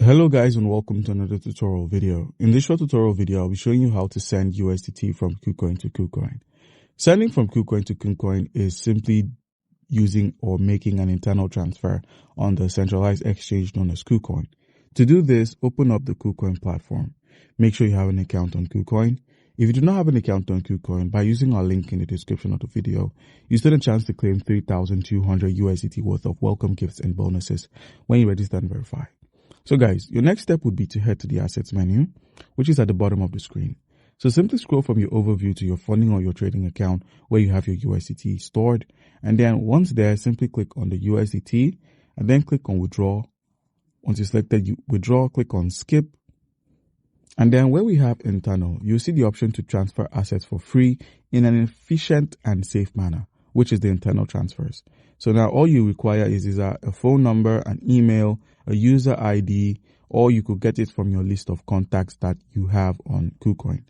Hello guys, and welcome to another tutorial video. In this short tutorial video, I'll be showing you how to send USDT from Kucoin to Kucoin. Sending from Kucoin to Kucoin is simply using or making an internal transfer on the centralized exchange known as Kucoin. To do this, open up the Kucoin platform. Make sure you have an account on Kucoin. If you do not have an account on Kucoin, by using our link in the description of the video, you stand a chance to claim 3,200 USDT worth of welcome gifts and bonuses when you register and verify. So guys, your next step would be to head to the assets menu, which is at the bottom of the screen. So simply scroll from your overview to your funding or your trading account where you have your USDT stored. And then once there, simply click on the USDT and then click on withdraw. Once you selected withdraw, click on skip. And then where we have internal, you'll see the option to transfer assets for free in an efficient and safe manner, which is the internal transfers. So now all you require is either a phone number, an email, a user ID, or you could get it from your list of contacts that you have on Kucoin.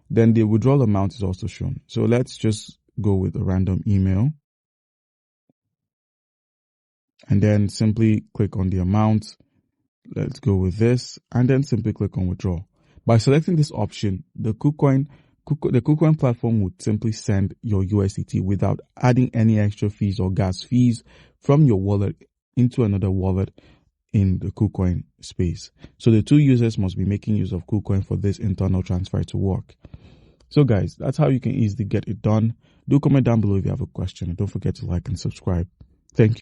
Then the withdrawal amount is also shown. So let's just go with a random email. And then simply click on the amount. Let's go with this. And then simply click on withdraw. By selecting this option, the Kucoin platform would simply send your USDT without adding any extra fees or gas fees from your wallet into another wallet in the Kucoin space. So the two users must be making use of Kucoin for this internal transfer to work. So guys, that's how you can easily get it done. Do comment down below if you have a question, and don't forget to like and subscribe. Thank you.